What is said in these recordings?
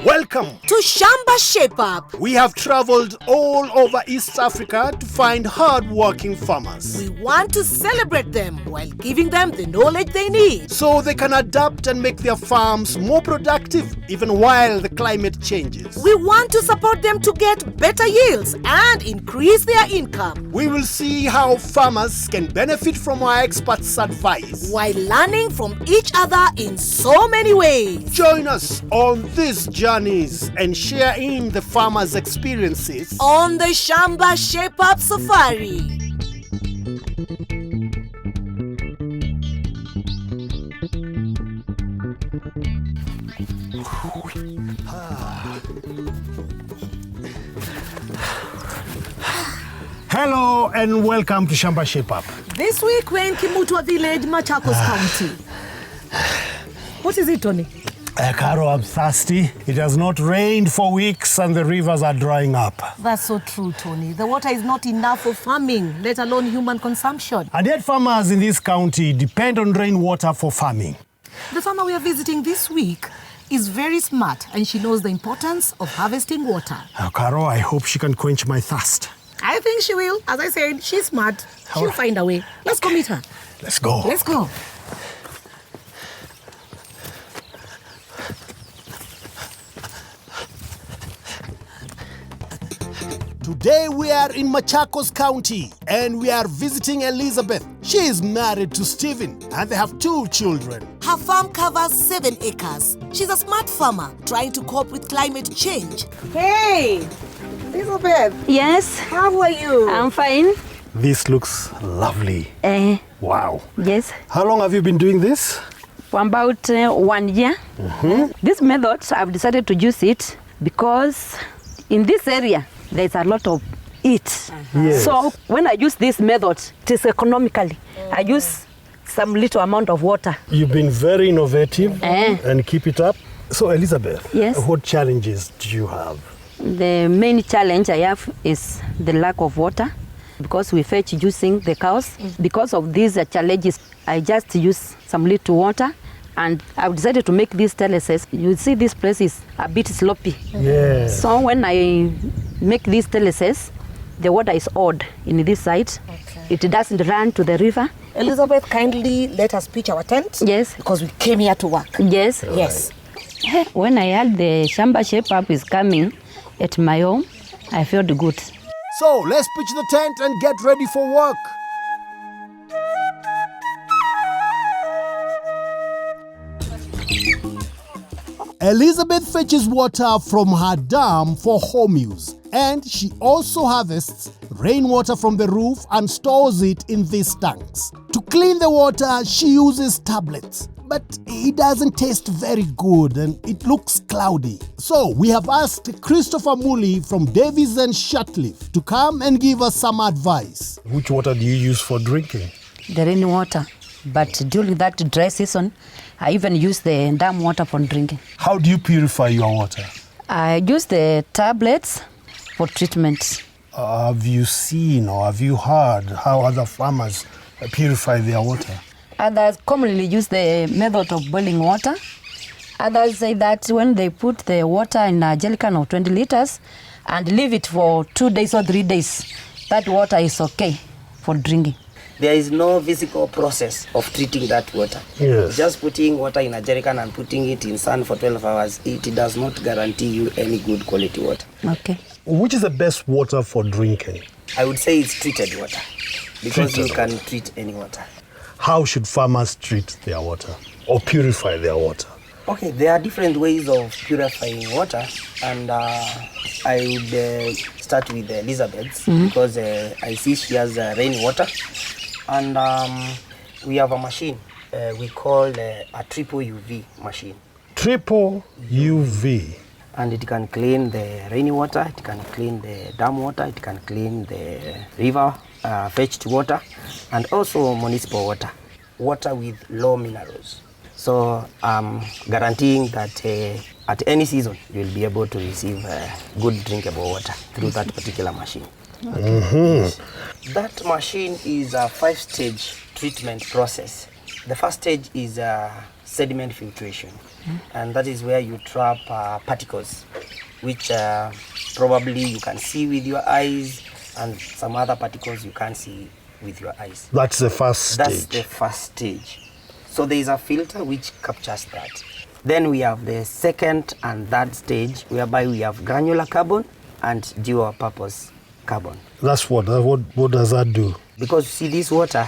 Welcome to Shamba Shape Up. We have traveled all over East Africa to find hard-working farmers. We want to celebrate them while giving them the knowledge they need, so they can adapt and make their farms more productive even while the climate changes. We want to support them to get better yields and increase their income. We will see how farmers can benefit from our experts' advice while learning from each other in so many ways. Join us on these journeys and share in the farmers' experiences on the Shamba Shape Up Safari. Hello and welcome to Shamba Shape Up. This week we're in Kimutwa village, Machakos County. What is it, Tony? Caro, I'm thirsty. It has not rained for weeks and the rivers are drying up. That's so true, Tony. The water is not enough for farming, let alone human consumption. And yet farmers in this county depend on rainwater for farming. The farmer we are visiting this week is very smart and she knows the importance of harvesting water. Caro, I hope she can quench my thirst. I think she will. As I said, she's smart. She'll find a way. Let's go meet her. Let's go. Let's go. Today we are in Machakos County and we are visiting Elizabeth. She is married to Stephen and they have 2 children. Her farm covers 7 acres. She's a smart farmer trying to cope with climate change. Hey, Elizabeth. Yes. How are you? I'm fine. This looks lovely. Wow. Yes. How long have you been doing this? For about 1 year. This method, I've decided to use it because in this area, there's a lot of it. Yes. So when I use this method, it is economically. I use some little amount of water. You've been very innovative and keep it up. So Elizabeth, yes, what challenges do you have? The main challenge I have is the lack of water because we fetch using the cows. Because of these challenges, I just use some little water and I've decided to make these terraces. You see this place is a bit sloppy. Yes. So when I make these terraces, the water is odd in this side. It doesn't run to the river. Elizabeth, kindly let us pitch our tent. Yes. Because we came here to work. Yes. Yes. When I heard the Shamba Shape Up is coming at my home, I felt good. So let's pitch the tent and get ready for work. Elizabeth fetches water from her dam for home use, and she also harvests rainwater from the roof and stores it in these tanks. To clean the water, she uses tablets, but it doesn't taste very good and it looks cloudy. So we have asked Christopher Muli from Davies and Shutcliffe to come and give us some advice. Which water do you use for drinking? The rainwater. But during that dry season, I even use the dam water for drinking. How do you purify your water? I use the tablets for treatment. Have you seen or have you heard how other farmers purify their water? Others commonly use the method of boiling water. Others say that when they put the water in a jerrycan of 20 liters and leave it for 2 days or 3 days, that water is okay for drinking. There is no physical process of treating that water. Yes. Just putting water in a jerrycan and putting it in sun for 12 hours, it does not guarantee you any good quality water. Okay. Which is the best water for drinking? I would say it's treated water because you can treat any water. How should farmers treat their water or purify their water? Okay, there are different ways of purifying water, and I would start with Elizabeth's because I see she has rainwater. And we have a machine we call a triple UV machine. Triple UV. And it can clean the rainwater, it can clean the dam water, it can clean the river fetched water, and also municipal water, water with low minerals. So I'm guaranteeing that at any season you'll be able to receive good drinkable water through that particular machine. That machine is a 5-stage treatment process. The first stage is sediment filtration. And that is where you trap particles, which probably you can see with your eyes, and some other particles you can't see with your eyes. That's the first stage. That's the first stage. So there is a filter which captures that. Then we have the second and third stage, whereby we have granular carbon and dual purpose carbon. That's what does that do? Because see, this water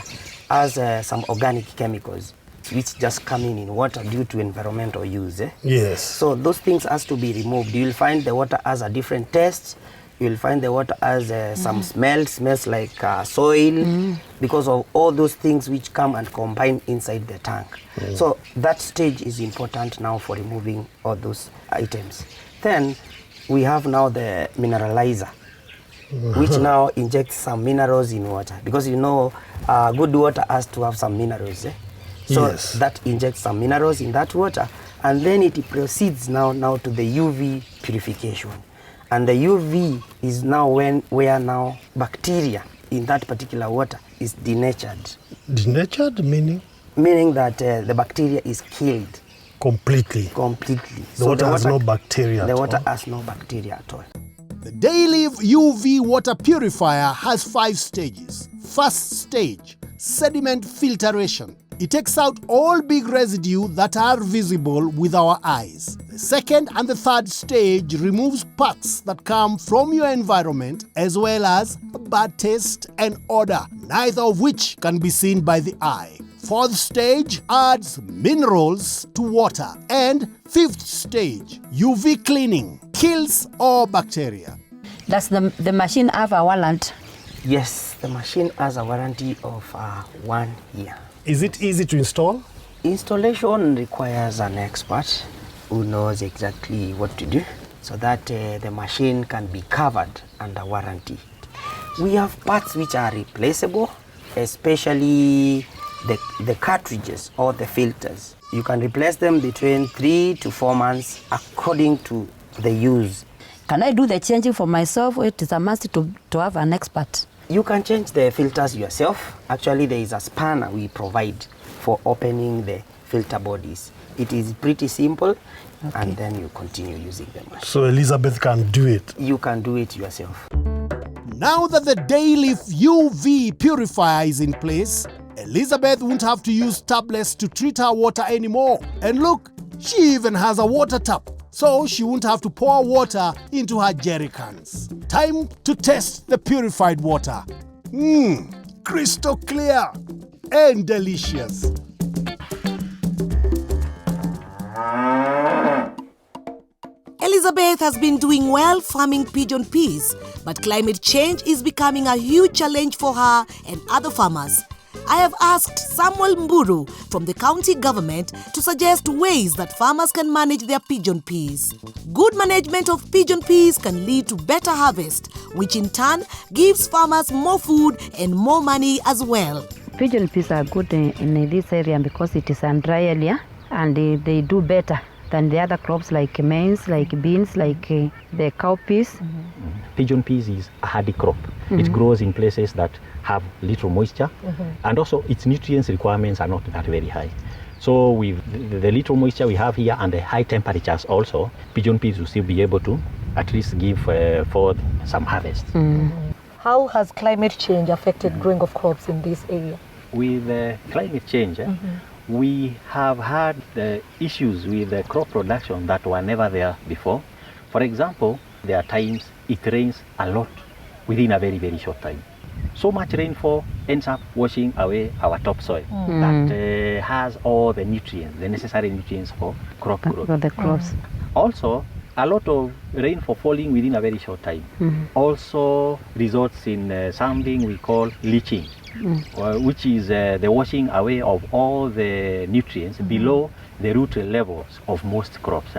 has some organic chemicals which just come in water due to environmental use. Yes. So those things has to be removed. You will find the water has a different taste. You will find the water has some smells like soil, because of all those things which come and combine inside the tank. So that stage is important now for removing all those items. Then we have now the mineralizer, which now injects some minerals in water, because you know good water has to have some minerals. So yes, that injects some minerals in that water, and then it proceeds now to the UV purification. And the UV is now where now bacteria in that particular water is denatured. Denatured meaning? Meaning that the bacteria is killed. Completely. Completely. The water has no bacteria at all. The water has no bacteria at all. The Daily UV water purifier has 5 stages. First stage, sediment filtration. It takes out all big residue that are visible with our eyes. The second and the third stage removes parts that come from your environment, as well as bad taste and odor, neither of which can be seen by the eye. Fourth stage adds minerals to water. And fifth stage, UV cleaning, kills all bacteria. Does the machine have a warrant? Yes, the machine has a warranty of 1 year. Is it easy to install? Installation requires an expert who knows exactly what to do, so that the machine can be covered under warranty. We have parts which are replaceable, especially the cartridges or the filters. You can replace them between 3 to 4 months according to the use. Can I do the changing for myself, or it is a must to have an expert? You can change the filters yourself. Actually, there is a spanner we provide for opening the filter bodies. It is pretty simple, and then you continue using the machine. So Elizabeth can do it? You can do it yourself. Now that the Daily UV purifier is in place, Elizabeth won't have to use tablets to treat her water anymore. And look, she even has a water tap, so she won't have to pour water into her jerry cans. Time to test the purified water. Crystal clear and delicious. Elizabeth has been doing well farming pigeon peas, but climate change is becoming a huge challenge for her and other farmers. I have asked Samuel Mburu from the county government to suggest ways that farmers can manage their pigeon peas. Good management of pigeon peas can lead to better harvest, which in turn gives farmers more food and more money as well. Pigeon peas are good in this area because it is a dry area, and they do better than the other crops like maize, like beans, like the cowpeas. Pigeon peas is a hardy crop. It grows in places that have little moisture, and also its nutrients requirements are not that very high. So with the little moisture we have here and the high temperatures also, pigeon peas will still be able to at least give forth some harvest. How has climate change affected growing of crops in this area? With climate change, we have had issues with crop production that were never there before. For example, there are times it rains a lot within a very, very short time. So much rainfall ends up washing away our topsoil that has all the nutrients, the necessary nutrients for crop growth. For the crops. Also, a lot of rainfall falling within a very short time also results in something we call leaching, which is the washing away of all the nutrients below the root levels of most crops.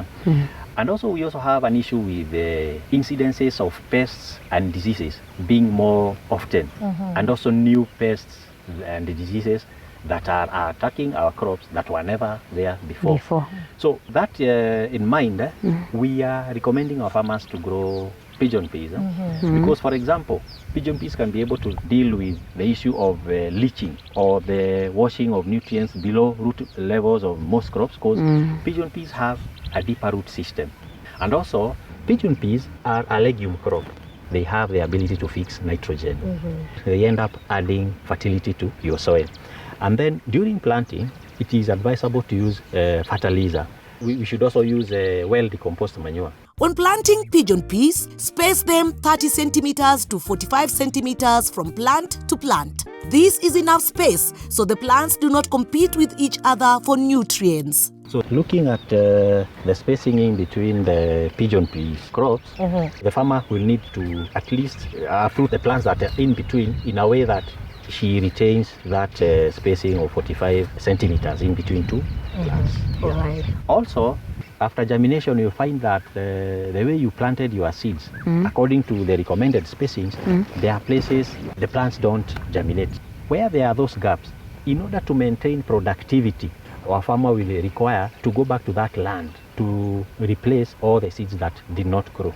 And also we also have an issue with the incidences of pests and diseases being more often, and also new pests and diseases that are attacking our crops that were never there before. So that in mind, we are recommending our farmers to grow pigeon peas. Because, for example, pigeon peas can be able to deal with the issue of leaching or the washing of nutrients below root levels of most crops, because pigeon peas have a deeper root system. And also, pigeon peas are a legume crop. They have the ability to fix nitrogen. They end up adding fertility to your soil. And then during planting, it is advisable to use fertilizer. We should also use well-decomposed manure. When planting pigeon peas, space them 30 centimeters to 45 centimeters from plant to plant. This is enough space so the plants do not compete with each other for nutrients. So looking at the spacing in between the pigeon peas crops, the farmer will need to at least uproot the plants that are in between in a way that she retains that spacing of 45 centimeters in between two plants. All right. Also, after germination, you'll find that the way you planted your seeds, according to the recommended spacings, there are places the plants don't germinate. Where there are those gaps, in order to maintain productivity, our farmer will require to go back to that land to replace all the seeds that did not grow.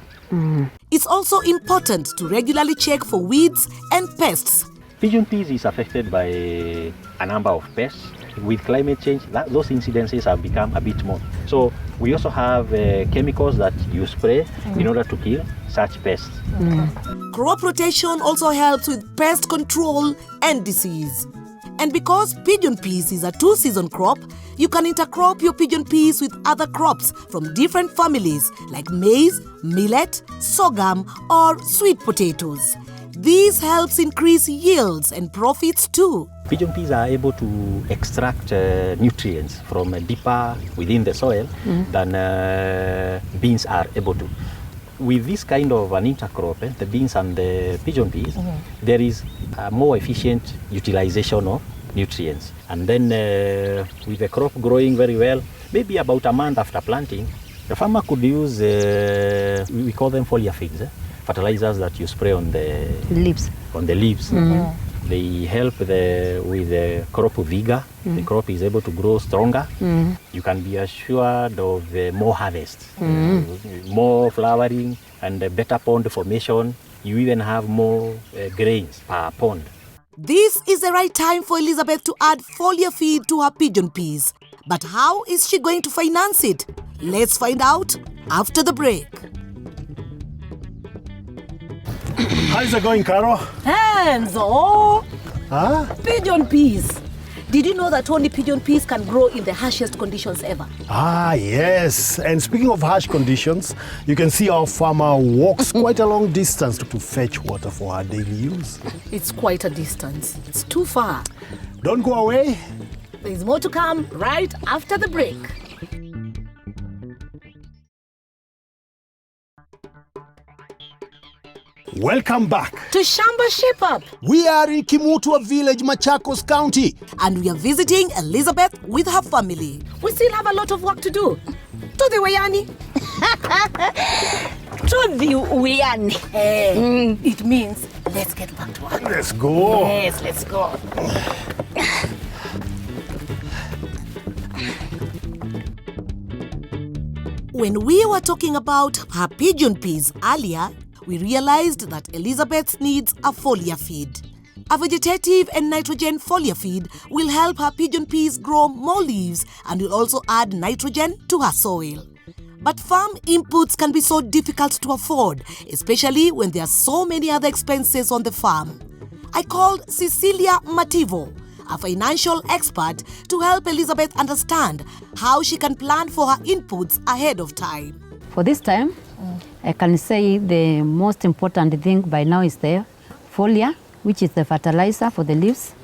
It's also important to regularly check for weeds and pests. Pigeon peas is affected by a number of pests. With climate change, those incidences have become a bit more. So we also have chemicals that you spray in order to kill such pests. Crop rotation also helps with pest control and disease. And because pigeon peas is a two-season crop, you can intercrop your pigeon peas with other crops from different families like maize, millet, sorghum, or sweet potatoes. This helps increase yields and profits too. Pigeon peas are able to extract nutrients from deeper within the soil than beans are able to. With this kind of an intercrop, the beans and the pigeon peas, there is a more efficient utilization of nutrients. And then with the crop growing very well, maybe about a month after planting, the farmer could use, we call them foliar feeds, fertilizers that you spray on the Leaves. On the leaves. They help with the crop vigor. The crop is able to grow stronger. You can be assured of more harvest, more flowering, and a better pond formation. You even have more grains per pond. This is the right time for Elizabeth to add foliar feed to her pigeon peas. But how is she going to finance it? Let's find out after the break. How's it going, Caro? Hands oh! Huh? Pigeon peas. Did you know that only pigeon peas can grow in the harshest conditions ever? Ah, yes. And speaking of harsh conditions, you can see our farmer walks quite a long distance to fetch water for her daily use. It's quite a distance. It's too far. Don't go away. There's more to come right after the break. Welcome back. To Shamba Shape Up. We are in Kimutwa village, Machakos County. And we are visiting Elizabeth with her family. We still have a lot of work to do. To the Wayani. To the Uyani. It means let's get back to work. Let's go. Yes, let's go. When we were talking about her pigeon peas earlier, we realized that Elizabeth needs a foliar feed. A vegetative and nitrogen foliar feed will help her pigeon peas grow more leaves and will also add nitrogen to her soil. But farm inputs can be so difficult to afford, especially when there are so many other expenses on the farm. I called Cecilia Mativo, a financial expert, to help Elizabeth understand how she can plan for her inputs ahead of time. For this time, I can say the most important thing by now is the foliar, which is the fertilizer for the leaves,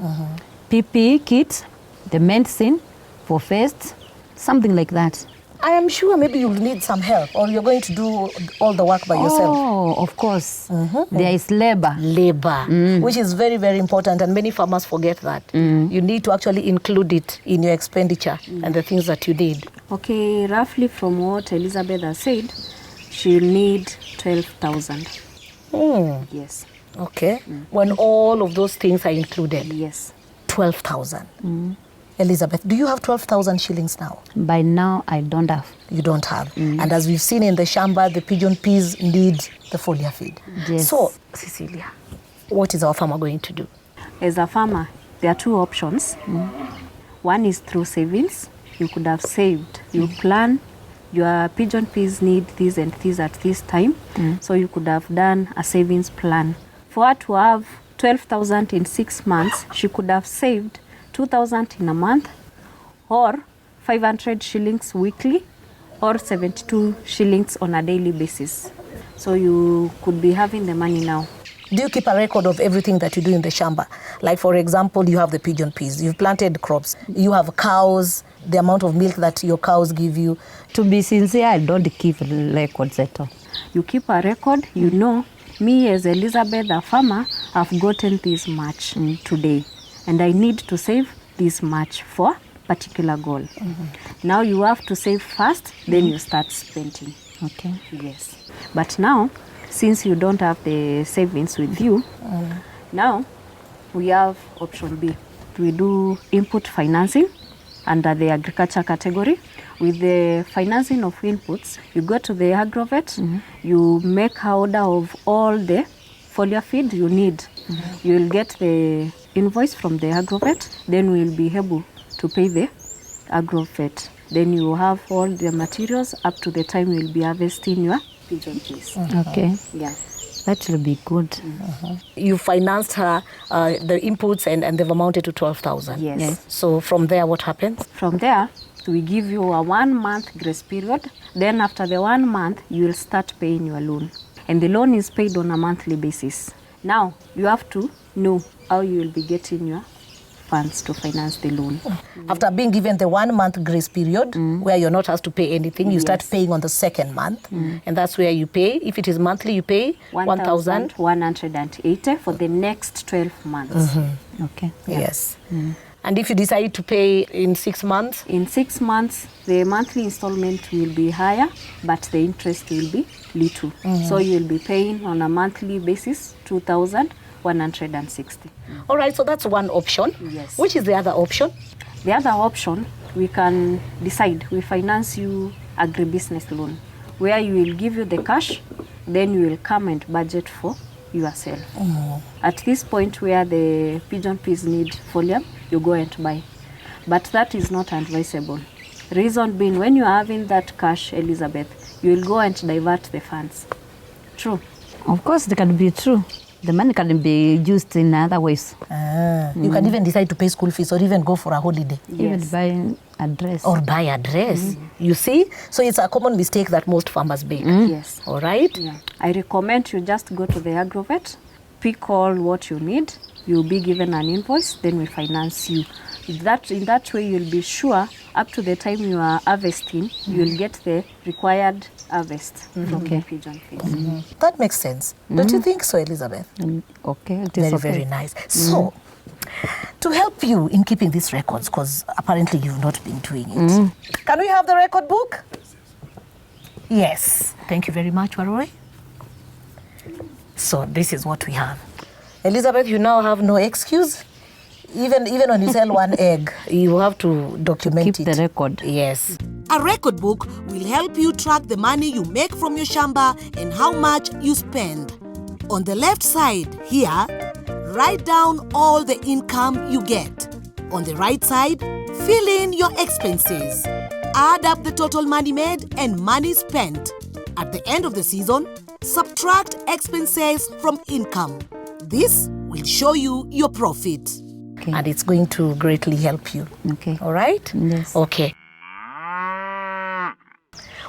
PPE kit, the medicine for pests, something like that. I am sure maybe you'll need some help, or you're going to do all the work by yourself. Oh, of course. There is labor. Labor, which is very, very important, and many farmers forget that. You need to actually include it in your expenditure and the things that you need. Okay, roughly from what Elizabeth has said, she'll need 12,000. Yes. Okay. When all of those things are included. Yes. 12,000. Elizabeth, do you have 12,000 shillings now? By now, I don't have. you don't have. And as we've seen in the Shamba, the pigeon peas need the foliar feed. Yes. So, Cecilia, what is our farmer going to do? As a farmer, there are two options. One is through savings. You could have saved. You plan your pigeon peas need this and this at this time. So you could have done a savings plan. For her to have 12,000 in 6 months, she could have saved 2,000 in a month, or 500 shillings weekly, or 72 shillings on a daily basis. So you could be having the money now. Do you keep a record of everything that you do in the Shamba? Like, for example, you have the pigeon peas, you've planted crops, you have cows, the amount of milk that your cows give you. To be sincere, I don't keep records at all. You keep a record, you know, me as Elizabeth, a farmer, I've gotten this much today, and I need to save this much for particular goal. Now you have to save first, then you start spending. Okay. Yes. But now, since you don't have the savings with you, now we have option B. We do input financing under the agriculture category. With the financing of inputs, you go to the agrovet, you make an order of all the foliar feed you need. You will get the invoice from the agrovet, then we will be able to pay the agrovet. Then you have all the materials up to the time you will be harvesting your pigeon peas. Okay. Yeah. That will be good. You financed her the inputs and they've amounted to 12,000. Yes. So from there, what happens? From there, we give you a 1 month grace period. Then after the 1 month, you will start paying your loan. And the loan is paid on a monthly basis. Now, you have to know how you will be getting your funds to finance the loan. After being given the 1 month grace period, where you're not asked to pay anything, you start Yes. paying on the second month. And that's where you pay. If it is monthly, you pay 1,000. 1,180 for the next 12 months. Okay. Yes. And if you decide to pay in 6 months, In 6 months, the monthly installment will be higher, but the interest will be little. So you will be paying on a monthly basis 2,160. all right, so that's one option. Yes. Which is the other option? The other option, we can decide, we finance you agribusiness loan, where you will give you the cash, then you will come and budget for yourself. At this point where the pigeon peas need foliar, you go and buy. But that is not advisable. Reason being, when you are having that cash, Elizabeth, you will go and divert the funds. True. Of course, it can be true. The money can be used in other ways. You can even decide to pay school fees or even go for a holiday. Even buying a dress. Or buy a dress. You see? So it's a common mistake that most farmers make. Yes. All right? Yeah. I recommend you just go to the agrovet, pick all what you need, you'll be given an invoice, then we finance you. In that way, you'll be sure up to the time you are harvesting, you'll get the required harvest from the pigeon feed. That makes sense. Don't you think so, Elizabeth? Okay. It is Very, okay. very nice. So, to help you in keeping these records, because apparently you've not been doing it, can we have the record book? Yes. Thank you very much, Waroi. So, this is what we have. Elizabeth, you now have no excuse. Even when you sell one egg, you have to document Keep it. the record. Yes. A record book will help you track the money you make from your Shamba and how much you spend. On the left side here, write down all the income you get. On the right side, fill in your expenses. Add up the total money made and money spent. At the end of the season, subtract expenses from income. This will show you your profit. Okay. And it's going to greatly help you. Okay. All right? Yes. Okay.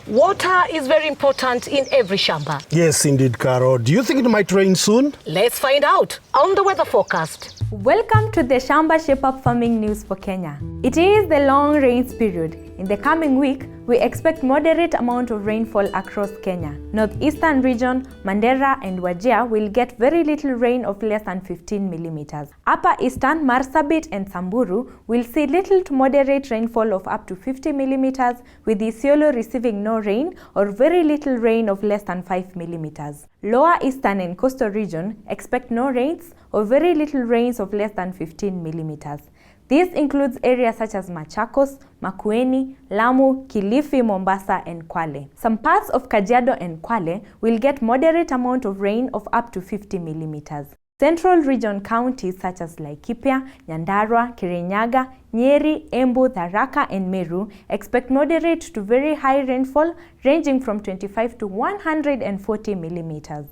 Water is very important in every Shamba. Yes, indeed, Carol. Do you think it might rain soon? Let's find out on the weather forecast. Welcome to the Shamba Shape Up Farming News for Kenya. It is the long rains period. In the coming week, we expect moderate amount of rainfall across Kenya. Northeastern region, Mandera and Wajir will get very little rain of less than 15 millimeters. Upper Eastern, Marsabit and Samburu will see little to moderate rainfall of up to 50 millimeters, with Isiolo receiving no rain or very little rain of less than 5 millimeters. Lower Eastern and Coastal region expect no rains or very little rains of less than 15 millimeters. This includes areas such as Machakos, Makueni, Lamu, Kilifi, Mombasa, and Kwale. Some parts of Kajiado and Kwale will get moderate amount of rain of up to 50 millimeters. Central region counties such as Laikipia, Nyandarua, Kirinyaga, Nyeri, Embu, Tharaka, and Meru expect moderate to very high rainfall ranging from 25 to 140 millimeters.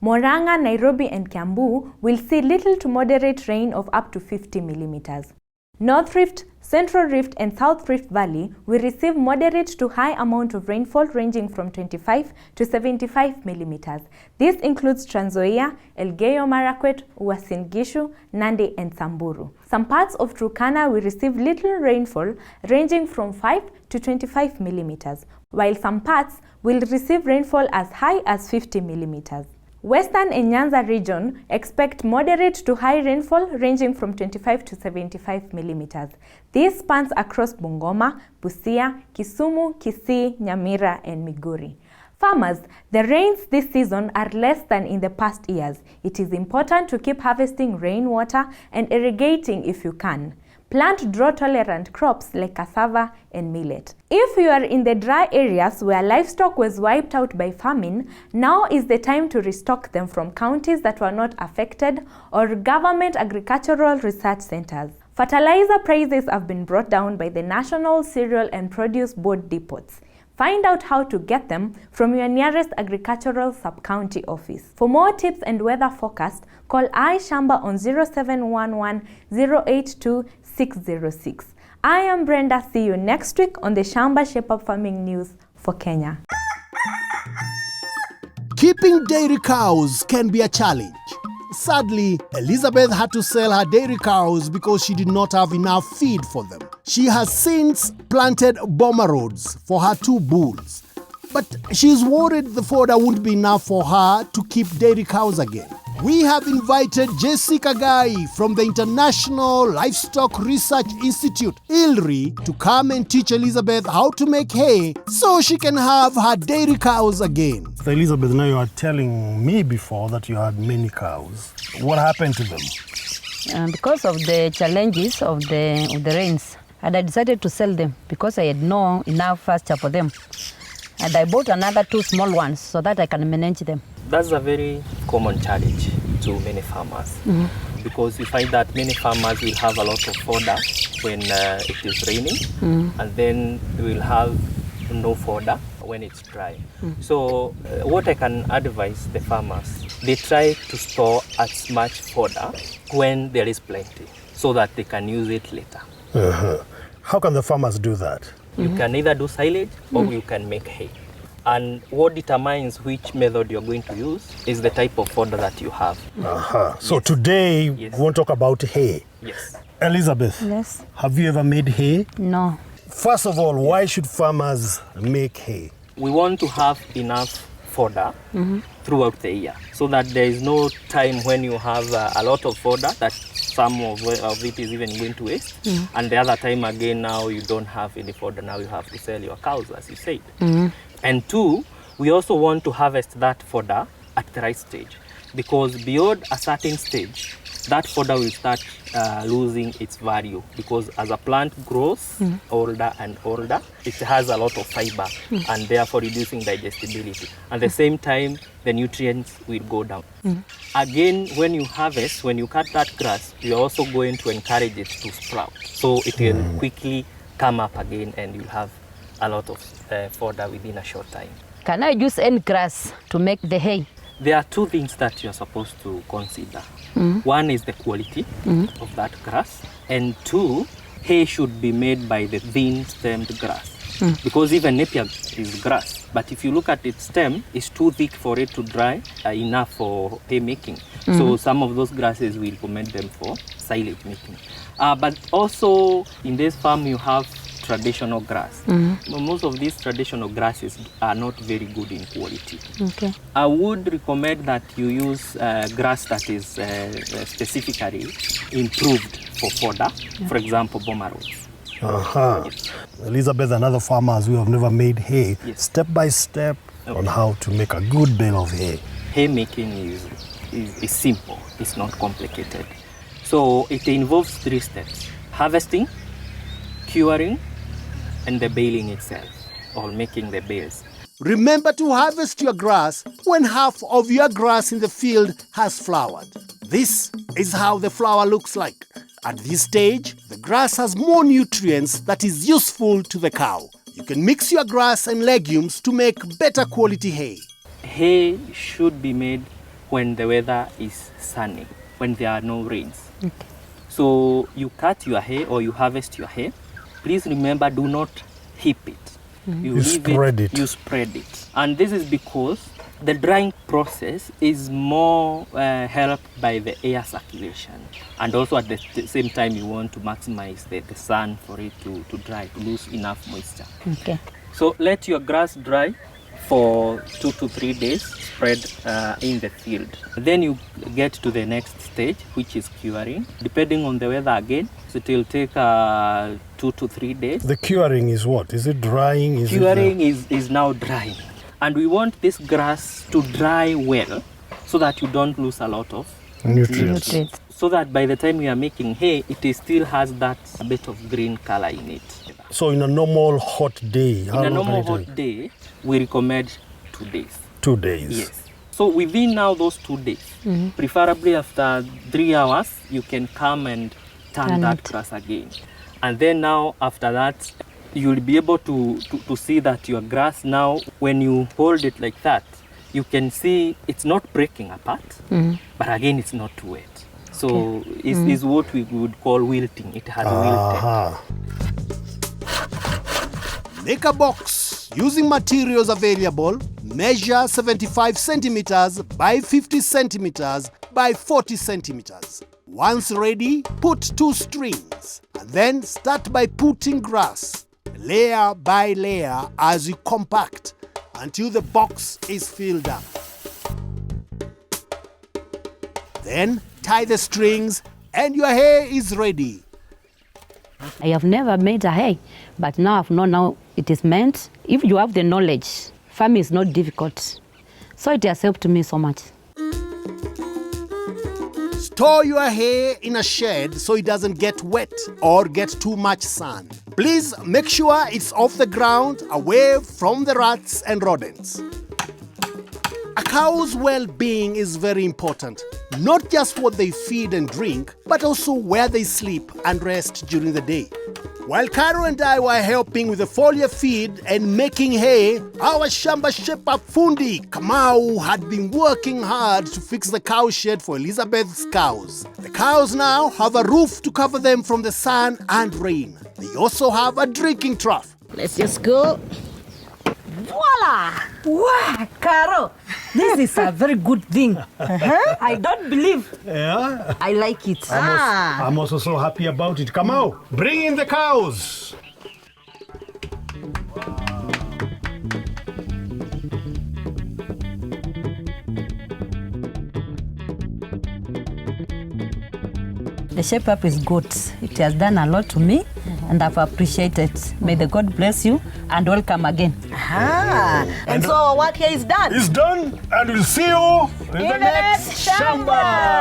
Murang'a, Nairobi, and Kiambu will see little to moderate rain of up to 50 millimeters. North Rift, Central Rift, and South Rift Valley will receive moderate to high amount of rainfall ranging from 25 to 75 millimeters. This includes Trans Nzoia, Elgeyo Marakwet, Uasin Gishu, Nandi, and Samburu. Some parts of Turkana will receive little rainfall ranging from 5 to 25 millimeters, while some parts will receive rainfall as high as 50 millimeters. Western and Nyanza region expect moderate to high rainfall ranging from 25 to 75 millimeters. This spans across Bungoma, Busia, Kisumu, Kisii, Nyamira, and Migori. Farmers, the rains this season are less than in the past years. It is important to keep harvesting rainwater and irrigating if you can. Plant drought-tolerant crops like cassava and millet. If you are in the dry areas where livestock was wiped out by famine, now is the time to restock them from counties that were not affected or government agricultural research centers. Fertilizer prices have been brought down by the National Cereal and Produce Board depots. Find out how to get them from your nearest agricultural sub-county office. For more tips and weather forecast, call Shamba on 0711 082 606. I am Brenda. See you next week on the Shamba Shepherd Farming News for Kenya. Keeping dairy cows can be a challenge. Sadly, Elizabeth had to sell her dairy cows because she did not have enough feed for them. She has since planted bomber rods for her 2 bulls. But she's worried the fodder won't be enough for her to keep dairy cows again. We have invited Jessica Gai from the International Livestock Research Institute, ILRI, to come and teach Elizabeth how to make hay so she can have her dairy cows again. So Elizabeth, now you are telling me before that you had many cows. What happened to them? Because of the challenges of the rains, and I decided to sell them because I had no enough pasture for them. And I bought another 2 small ones so that I can manage them. That's a very common challenge to many farmers because we find that many farmers will have a lot of fodder when it is raining and then we will have no fodder when it's dry. So what I can advise the farmers, they try to store as much fodder when there is plenty so that they can use it later. How can the farmers do that? You can either do silage or you can make hay. And what determines which method you're going to use is the type of fodder that you have. So today we won't talk about hay. Yes. Elizabeth, Yes. have you ever made hay? No. First of all, why should farmers make hay? We want to have enough fodder throughout the year so that there is no time when you have a lot of fodder that some of it is even going to waste and the other time again now you don't have any fodder, now you have to sell your cows as you said. And 2, we also want to harvest that fodder at the right stage because beyond a certain stage that fodder will start losing its value because as a plant grows older and older, it has a lot of fiber and therefore reducing digestibility. At the same time, the nutrients will go down. Again, when you harvest, when you cut that grass, you're also going to encourage it to sprout. So it will quickly come up again and you'll have a lot of fodder within a short time. Can I use any grass to make the hay? There are 2 things that you're supposed to consider. One is the quality of that grass, and 2, hay should be made by the thin-stemmed grass. Because even Napier is grass, but if you look at its stem, it's too thick for it to dry enough for hay making. So some of those grasses we recommend them for silage making. But also in this farm you have traditional grass. Most of these traditional grasses are not very good in quality. Okay. I would recommend that you use grass that is specifically improved for fodder, for example, bomber rods. Elizabeth and other farmers who have never made hay, step by step on how to make a good bale of hay. Hay making is simple, it's not complicated. So it involves 3 steps. harvesting, curing, and the baling itself, or making the bales. Remember to harvest your grass when half of your grass in the field has flowered. This is how the flower looks like. At this stage, the grass has more nutrients that is useful to the cow. You can mix your grass and legumes to make better quality hay. Hay should be made when the weather is sunny, when there are no rains. Okay. So you cut your hay or you harvest your hay. Please remember, do not heap it. You spread it. You spread it. And this is because the drying process is more helped by the air circulation. And also at the same time, you want to maximize the sun for it to dry, to lose enough moisture. Okay. So let your grass dry for 2 to 3 days, spread in the field. Then you get to the next stage, which is curing. Depending on the weather again, so it will take 2 to 3 days. The curing is what? Is it drying? Curing is now drying. And we want this grass to dry well so that you don't lose a lot of nutrients. So that by the time you are making hay, it still has that bit of green color in it. So in a normal hot day, in a normal hot day, we recommend 2 days. 2 days? Yes. So within now those 2 days, preferably after 3 hours, you can come and turn that grass again. And then now after that, you'll be able to see that your grass now, when you hold it like that, you can see it's not breaking apart, but again, it's not too wet. So is what we would call wilting. It has wilted. Make a box using materials available. Measure 75 centimeters by 50 centimeters by 40 centimeters. Once ready, put 2 strings and then start by putting grass layer by layer as you compact until the box is filled up. Then tie the strings and your hay is ready. I have never made a hay, but now I've known how it is meant. If you have the knowledge, farming is not difficult. So it has helped me so much. Store your hay in a shed so it doesn't get wet or get too much sun. Please make sure it's off the ground, away from the rats and rodents. A cow's well-being is very important. Not just what they feed and drink, but also where they sleep and rest during the day. While Caro and I were helping with the foliar feed and making hay, our Shamba shepherd Fundi, Kamau, had been working hard to fix the cow shed for Elizabeth's cows. The cows now have a roof to cover them from the sun and rain. They also have a drinking trough. Let's just go. Voila! Wow, Caro, this is a very good thing. I don't believe. Yeah. I like it. I'm also so happy about it. Come out, bring in the cows. The shape up is good. It has done a lot to me and I've appreciated it. May the God bless you and welcome again. And so our work here is done. It's done, and we'll see you in the next Shamba.